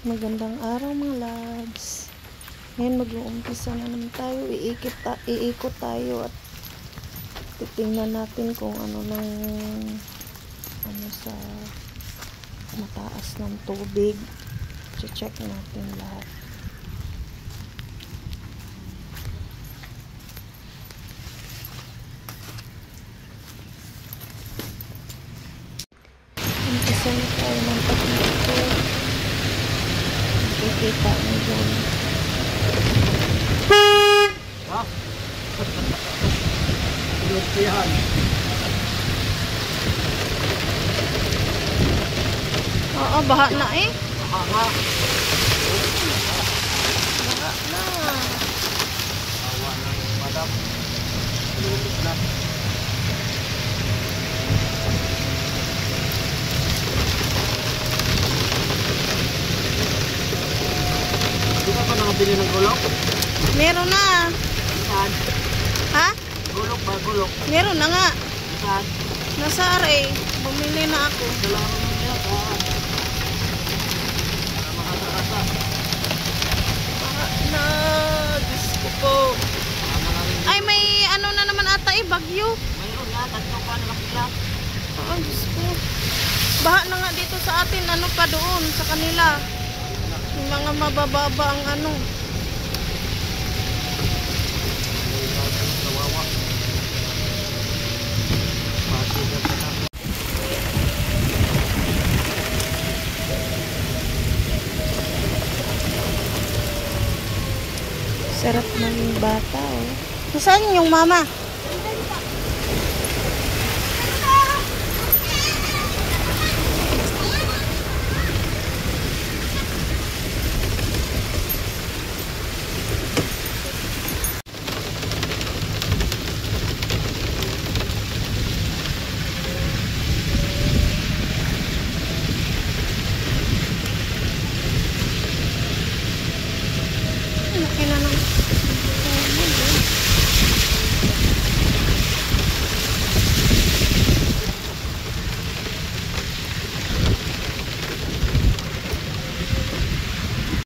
Magandang araw mga loves. Ngayon mag-uumpisa na naman tayo. Iikot tayo at titingnan natin kung ano sa mataas ng tubig. Check natin lahat. Umpisa na tayo ng pag-ikot. Kita mo dyan. Ha? Yan. Oo, baha na eh. Baha nga. Baha na. Awa ng madam. Lulog na. Di ka pa nakabili ng gulok? Meron na. Saan? Ha? Gulok ba? Gulok? Meron na nga. Saan? Nasa aray. Bumili na ako. Kailangan mo niya. Para makakasa. Baha na. Diyos ko po. Ay, may ano na naman ata eh. Bagyo. Mayroon nga. Tatlo pa na nakila. Oo, Diyos ko. Baha na nga dito sa atin. Ano pa doon sa kanila. Yung mga mabababa ang ano. Kawawa. Masigat na na. Sarap ng bata oh. Nasaan yung mama?